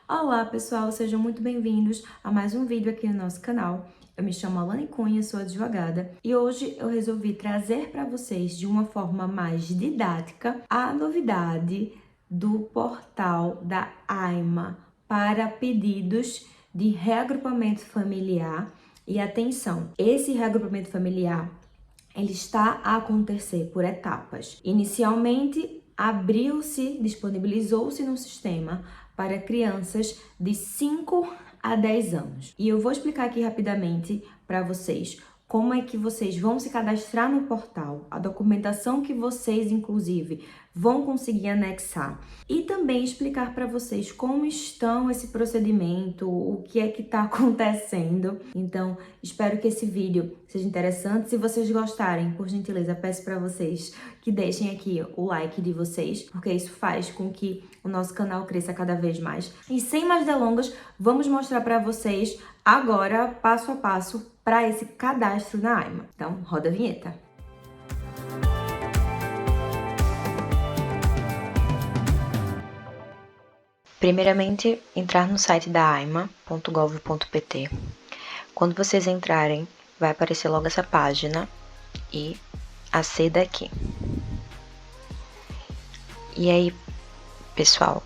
Olá pessoal, sejam muito bem-vindos a mais um vídeo aqui no nosso canal. Eu me chamo Alane Cunha, sou advogada e hoje eu resolvi trazer para vocês de uma forma mais didática a novidade do portal da AIMA para pedidos de reagrupamento familiar. E atenção, esse reagrupamento familiar ele está a acontecer por etapas. Inicialmente, disponibilizou-se no sistema para crianças de 5 a 10 anos. E eu vou explicar aqui rapidamente para vocês como é que vocês vão se cadastrar no portal, a documentação que vocês, inclusive, vão conseguir anexar. E também explicar para vocês como estão esse procedimento, o que é que está acontecendo. Então, espero que esse vídeo seja interessante. Se vocês gostarem, por gentileza, peço para vocês que deixem aqui o like de vocês, porque isso faz com que o nosso canal cresça cada vez mais. E sem mais delongas, vamos mostrar para vocês agora, passo a passo, para esse cadastro na AIMA. Então, roda a vinheta. Primeiramente, entrar no site da aima.gov.pt. Quando vocês entrarem, vai aparecer logo essa página e aceda aqui. E aí, pessoal,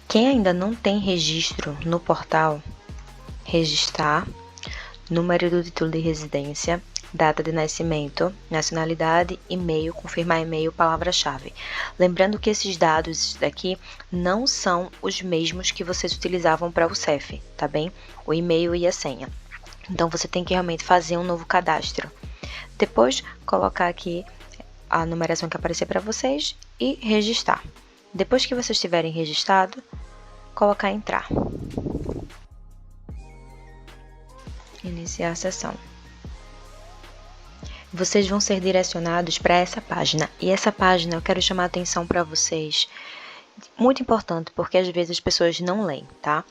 quem ainda não tem registro no portal, registrar, número do título de residência, data de nascimento, nacionalidade, e-mail, confirmar e-mail, palavra-chave. Lembrando que esses dados daqui não são os mesmos que vocês utilizavam para o CEF, tá bem? O e-mail e a senha. Então, você tem que realmente fazer um novo cadastro. Depois, colocar aqui a numeração que aparecer para vocês e registrar. Depois que vocês tiverem registrado, colocar entrar. Iniciar a sessão. Vocês vão ser direcionados para essa página. E essa página eu quero chamar a atenção para vocês. Muito importante, porque às vezes as pessoas não leem, tá?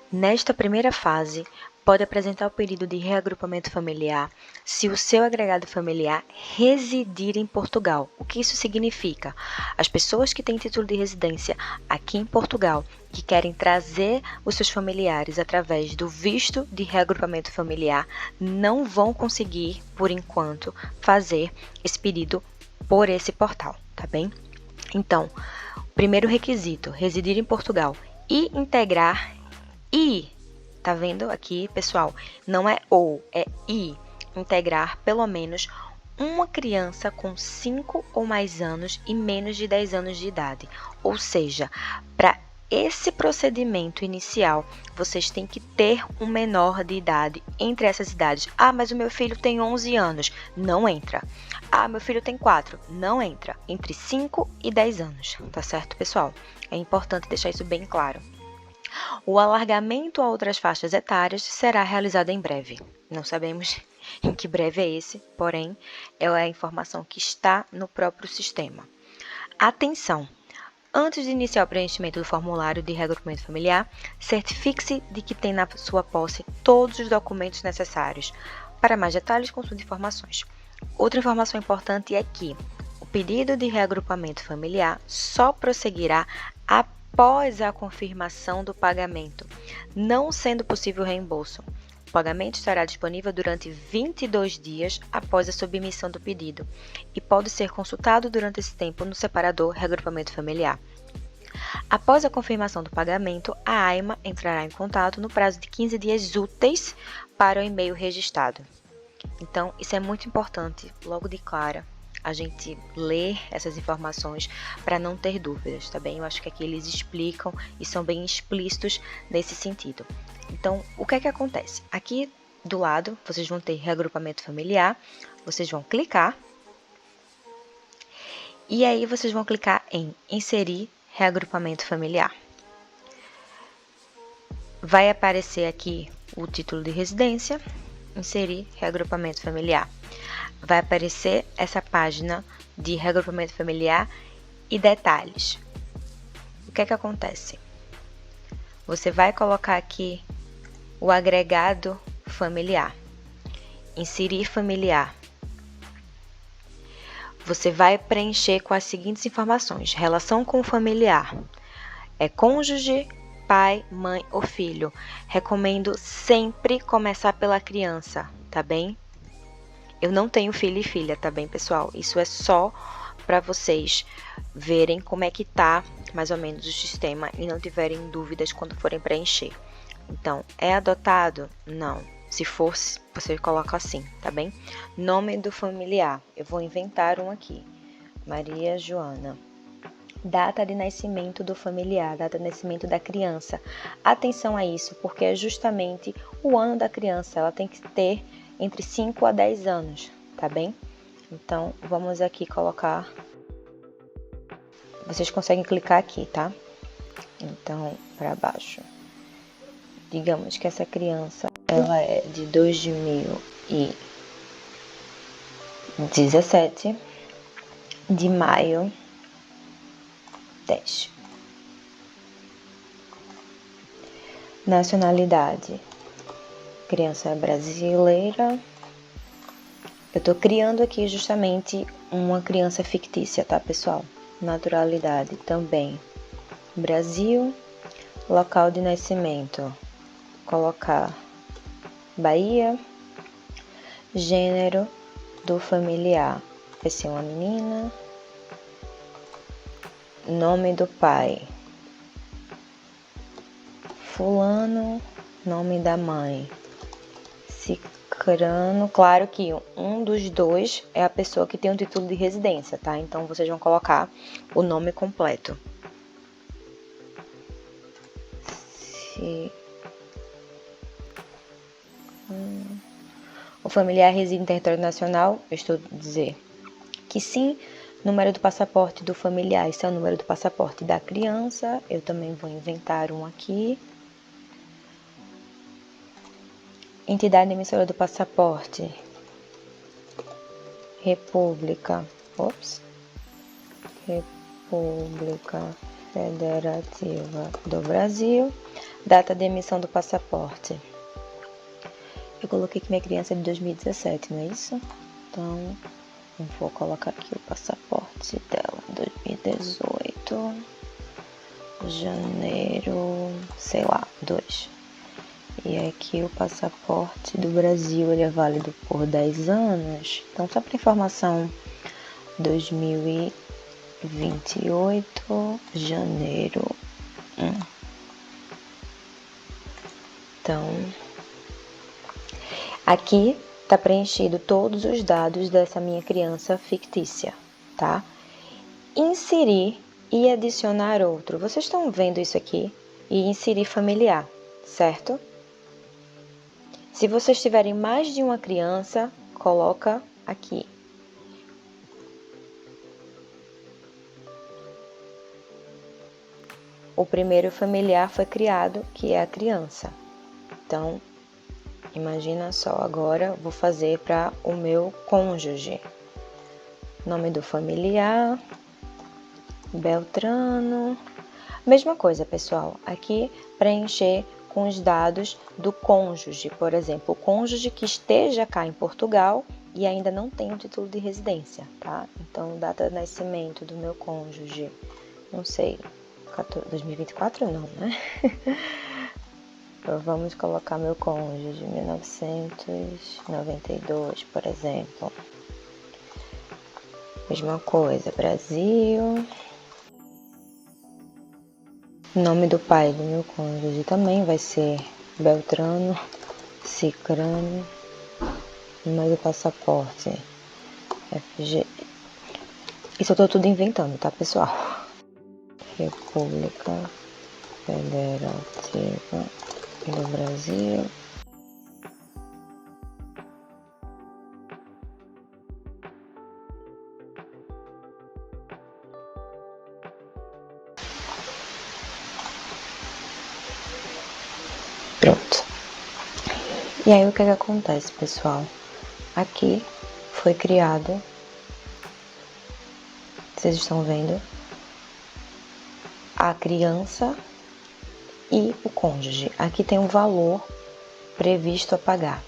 Nesta primeira fase, pode apresentar o pedido de reagrupamento familiar se o seu agregado familiar residir em Portugal. O que isso significa? As pessoas que têm título de residência aqui em Portugal, que querem trazer os seus familiares através do visto de reagrupamento familiar, não vão conseguir, por enquanto, fazer esse pedido por esse portal, tá bem? Então, primeiro requisito, residir em Portugal e integrar tá vendo aqui, pessoal? Não é ou, é integrar pelo menos uma criança com 5 ou mais anos e menos de 10 anos de idade. Ou seja, para esse procedimento inicial, vocês têm que ter um menor de idade entre essas idades. Ah, mas o meu filho tem 11 anos. Não entra. Ah, meu filho tem 4. Não entra. Entre 5 e 10 anos. Tá certo, pessoal? É importante deixar isso bem claro. O alargamento a outras faixas etárias será realizado em breve. Não sabemos em que breve é esse, porém, é a informação que está no próprio sistema. Atenção! Antes de iniciar o preenchimento do formulário de reagrupamento familiar, certifique-se de que tem na sua posse todos os documentos necessários. Para mais detalhes, consulte informações. Outra informação importante é que o pedido de reagrupamento familiar só prosseguirá após a confirmação do pagamento, não sendo possível reembolso. O pagamento estará disponível durante 22 dias após a submissão do pedido e pode ser consultado durante esse tempo no separador Reagrupamento Familiar. Após a confirmação do pagamento, a AIMA entrará em contato no prazo de 15 dias úteis para o e-mail registrado. Então, isso é muito importante, logo de cara, a gente ler essas informações para não ter dúvidas, tá bem? Eu acho que aqui eles explicam e são bem explícitos nesse sentido. Então, o que é que acontece? Aqui do lado, vocês vão ter reagrupamento familiar, vocês vão clicar e aí vocês vão clicar em inserir reagrupamento familiar. Vai aparecer aqui o título de residência, inserir reagrupamento familiar. Vai aparecer essa página de reagrupamento familiar e detalhes. O que é que acontece? Você vai colocar aqui o agregado familiar, inserir familiar. Você vai preencher com as seguintes informações: relação com o familiar, é cônjuge pai, mãe ou filho. Recomendo sempre começar pela criança, tá bem? Eu não tenho filho e filha, tá bem, pessoal? Isso é só para vocês verem como é que tá mais ou menos o sistema e não tiverem dúvidas quando forem preencher. Então, é adotado? Não. Se for, você coloca assim, tá bem? Nome do familiar. Eu vou inventar um aqui. Maria Joana. Data de nascimento do familiar, data de nascimento da criança. Atenção a isso, porque é justamente o ano da criança. Ela tem que ter entre 5 a 10 anos, tá bem? Então, vamos aqui colocar. Vocês conseguem clicar aqui, tá? Então, para baixo. Digamos que essa criança, ela é de 2017, de maio 10. Nacionalidade. Criança brasileira. Eu tô criando aqui justamente uma criança fictícia, tá, pessoal? Naturalidade também. Brasil. Local de nascimento. Colocar Bahia. Gênero do familiar. Vai ser uma menina. Nome do pai. Fulano. Nome da mãe. Cicrano. Claro que um dos dois é a pessoa que tem o título de residência, tá? Então, vocês vão colocar o nome completo. O familiar reside em território nacional, eu estou a dizer que sim. Número do passaporte do familiar, esse é o número do passaporte da criança. Eu também vou inventar um aqui. Entidade emissora do passaporte. República Federativa do Brasil. Data de emissão do passaporte. Eu coloquei que minha criança é de 2017, não é isso? Então, eu vou colocar aqui o passaporte dela, 2018, janeiro, sei lá, 2. E aqui o passaporte do Brasil, ele é válido por 10 anos. Então, só para informação, 2028, janeiro 1. Então, aqui tá preenchido todos os dados dessa minha criança fictícia, tá? Inserir e adicionar outro. Vocês estão vendo isso aqui? E inserir familiar, certo? Se vocês tiverem mais de uma criança, coloca aqui. O primeiro familiar foi criado, que é a criança. Então, imagina só, agora vou fazer para o meu cônjuge. Nome do familiar, Beltrano. Mesma coisa, pessoal. Aqui preencher com os dados do cônjuge. Por exemplo, o cônjuge que esteja cá em Portugal e ainda não tem o título de residência, tá? Então, data de nascimento do meu cônjuge, não sei, 2024 não, né? Vamos colocar meu cônjuge, 1992, por exemplo. Mesma coisa, Brasil. Nome do pai do meu cônjuge também vai ser Beltrano, Cicrano. Número do passaporte, FG. Isso eu tô tudo inventando, tá, pessoal? República Federativa do Brasil. Pronto. E aí o que acontece, pessoal? Aqui foi criado, vocês estão vendo, a criança e o cônjuge. Aqui tem um valor previsto a pagar.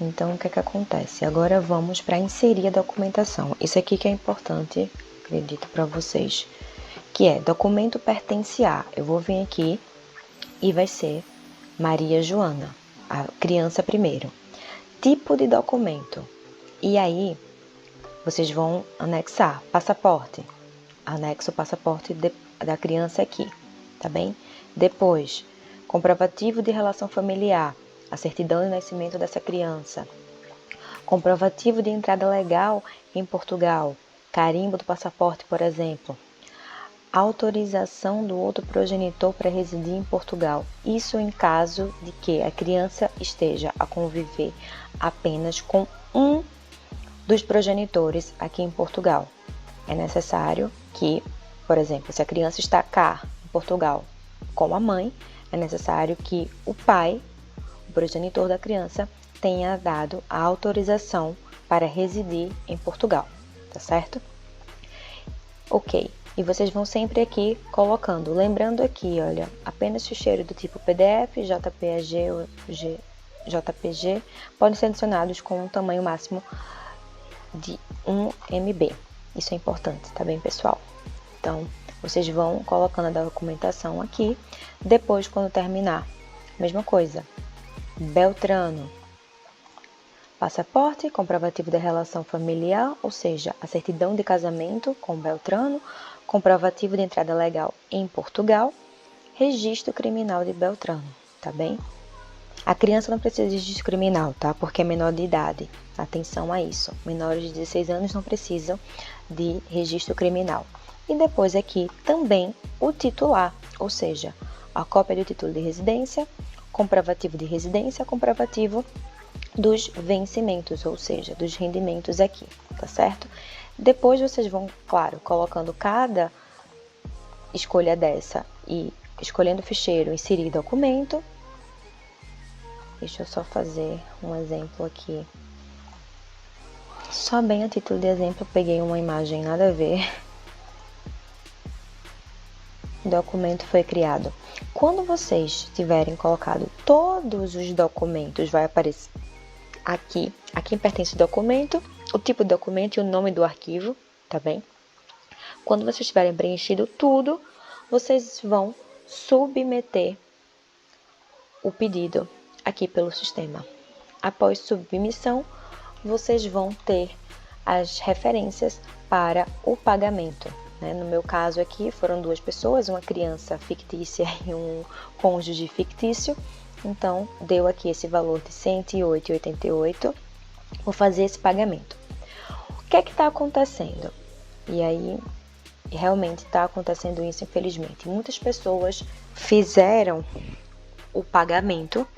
Então, o que acontece? Agora vamos para inserir a documentação. Isso aqui que é importante, acredito para vocês, que é documento pertence a. Eu vou vir aqui e vai ser Maria Joana, a criança primeiro. Tipo de documento. E aí, vocês vão anexar passaporte. Anexo o passaporte da criança aqui, tá bem? Depois, comprovativo de relação familiar, a certidão de nascimento dessa criança. Comprovativo de entrada legal em Portugal, carimbo do passaporte, por exemplo. Autorização do outro progenitor para residir em Portugal. Isso em caso de que a criança esteja a conviver apenas com um dos progenitores aqui em Portugal. É necessário que, por exemplo, se a criança está cá em Portugal com a mãe, é necessário que o pai, o progenitor da criança, tenha dado a autorização para residir em Portugal, tá certo? Ok. E vocês vão sempre aqui colocando, lembrando aqui, olha, apenas ficheiro do tipo PDF, JPG ou JPG podem ser adicionados com um tamanho máximo de 1 MB. Isso é importante, tá bem, pessoal? Então, vocês vão colocando a documentação aqui. Depois, quando terminar, mesma coisa. Beltrano. Passaporte, comprovativo da relação familiar, ou seja, a certidão de casamento com Beltrano, comprovativo de entrada legal em Portugal, registro criminal de Beltrano, tá bem? A criança não precisa de registro criminal, tá? Porque é menor de idade. Atenção a isso. Menores de 16 anos não precisam de registro criminal. E depois aqui também o titular, ou seja, a cópia do título de residência, comprovativo de residência, comprovativo dos vencimentos, ou seja, dos rendimentos aqui, tá certo? Depois vocês vão, claro, colocando cada escolha dessa e escolhendo o ficheiro, inserir documento. Deixa eu só fazer um exemplo aqui. Só bem a título de exemplo, peguei uma imagem nada a ver. O documento foi criado. Quando vocês tiverem colocado todos os documentos, vai aparecer aqui a quem pertence o documento, o tipo de documento e o nome do arquivo, tá bem? Quando vocês tiverem preenchido tudo, vocês vão submeter o pedido aqui pelo sistema. Após submissão, vocês vão ter as referências para o pagamento. No meu caso aqui foram 2 pessoas, uma criança fictícia e um cônjuge fictício. Então, deu aqui esse valor de R$ 108,88. Vou fazer esse pagamento. O que é que está acontecendo? E aí, realmente está acontecendo isso, infelizmente. Muitas pessoas fizeram o pagamento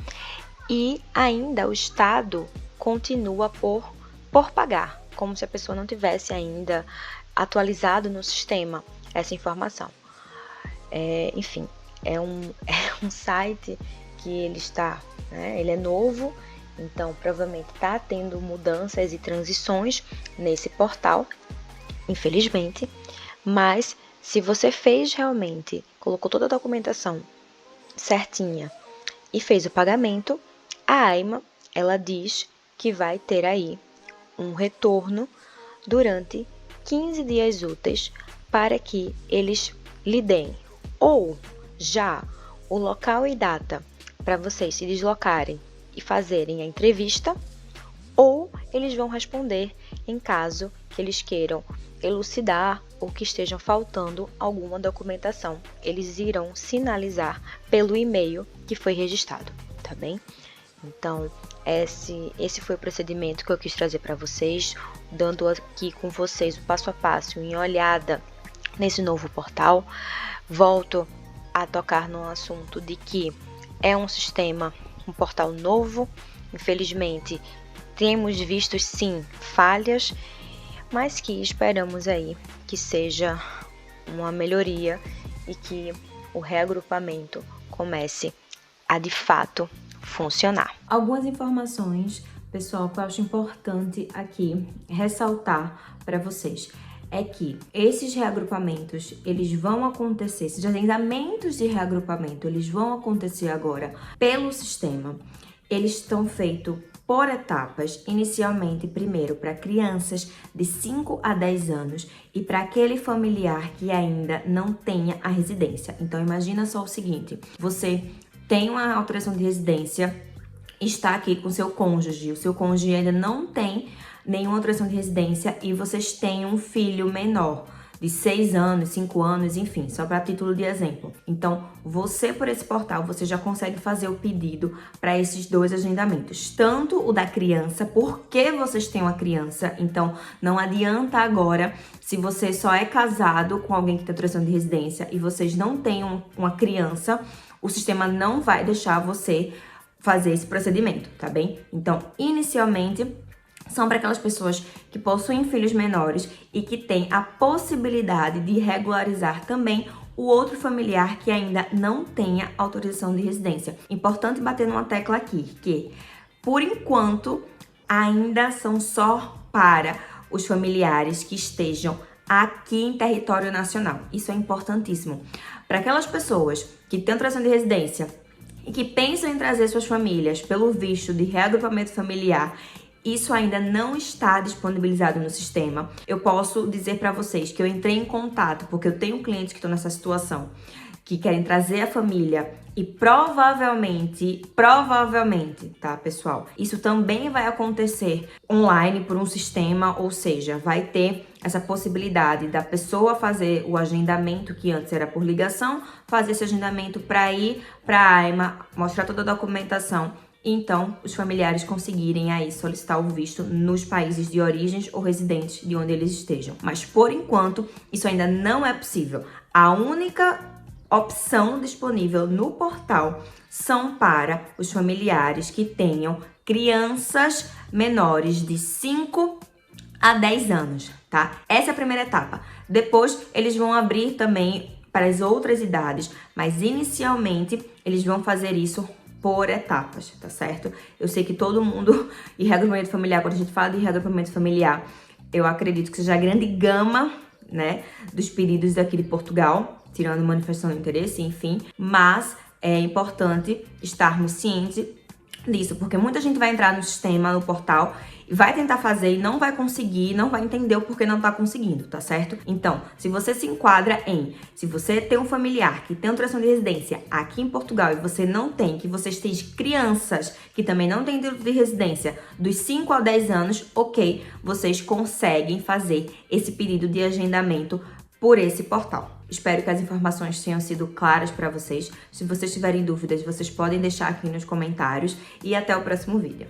e ainda o Estado continua por pagar, como se a pessoa não tivesse ainda atualizado no sistema essa informação. Enfim, é um site que ele está, ele é novo, então provavelmente está tendo mudanças e transições nesse portal, infelizmente, mas se você fez realmente, colocou toda a documentação certinha e fez o pagamento, a AIMA, ela diz que vai ter aí um retorno durante 15 dias úteis para que eles lhe deem ou já o local e data para vocês se deslocarem e fazerem a entrevista, ou eles vão responder em caso que eles queiram elucidar ou que estejam faltando alguma documentação. Eles irão sinalizar pelo e-mail que foi registrado, tá bem? Então, esse foi o procedimento que eu quis trazer para vocês, dando aqui com vocês o passo a passo em olhada nesse novo portal. Volto a tocar no assunto de que é um sistema, um portal novo. Infelizmente, temos visto sim falhas, mas que esperamos aí que seja uma melhoria e que o reagrupamento comece a de fato funcionar. Algumas informações, pessoal, que eu acho importante aqui ressaltar para vocês é que esses reagrupamentos, eles vão acontecer, esses agendamentos de reagrupamento, eles vão acontecer agora pelo sistema. Eles estão feitos por etapas, inicialmente primeiro para crianças de 5 a 10 anos e para aquele familiar que ainda não tenha a residência. Então imagina só o seguinte, você tem uma autorização de residência, está aqui com seu cônjuge, o seu cônjuge ainda não tem nenhuma autorização de residência e vocês têm um filho menor, de 6 anos, 5 anos, enfim, só para título de exemplo. Então, você por esse portal, você já consegue fazer o pedido para esses 2 agendamentos. Tanto o da criança, porque vocês têm uma criança, então não adianta agora, se você só é casado com alguém que tem autorização de residência e vocês não têm uma criança, o sistema não vai deixar você fazer esse procedimento, tá bem? Então, inicialmente, são para aquelas pessoas que possuem filhos menores e que têm a possibilidade de regularizar também o outro familiar que ainda não tenha autorização de residência. Importante bater numa tecla aqui, que por enquanto ainda são só para os familiares que estejam aqui em território nacional. Isso é importantíssimo. Para aquelas pessoas que têm autorização de residência e que pensam em trazer suas famílias pelo visto de reagrupamento familiar, isso ainda não está disponibilizado no sistema. Eu posso dizer para vocês que eu entrei em contato, porque eu tenho clientes que estão nessa situação, que querem trazer a família e provavelmente, tá, pessoal? Isso também vai acontecer online por um sistema, ou seja, vai ter essa possibilidade da pessoa fazer o agendamento, que antes era por ligação, fazer esse agendamento para ir para a AIMA, mostrar toda a documentação, então os familiares conseguirem aí solicitar o visto nos países de origens ou residentes de onde eles estejam. Mas por enquanto, isso ainda não é possível. A única opção disponível no portal são para os familiares que tenham crianças menores de 5 a 10 anos, tá? Essa é a primeira etapa. Depois, eles vão abrir também para as outras idades, mas inicialmente eles vão fazer isso por etapas, tá certo? Eu sei que todo mundo, e reagrupamento familiar, quando a gente fala de reagrupamento familiar, eu acredito que seja a grande gama, né, dos pedidos daqui de Portugal, tirando manifestação de interesse, enfim, mas é importante estarmos cientes disso, porque muita gente vai entrar no sistema, no portal, e vai tentar fazer e não vai conseguir, não vai entender o porquê não tá conseguindo, tá certo? Então, se você se enquadra se você tem um familiar que tem autorização de residência aqui em Portugal e você não tem, que vocês têm crianças que também não têm título de residência dos 5 a 10 anos, ok, vocês conseguem fazer esse pedido de agendamento por esse portal. Espero que as informações tenham sido claras para vocês. Se vocês tiverem dúvidas, vocês podem deixar aqui nos comentários e até o próximo vídeo.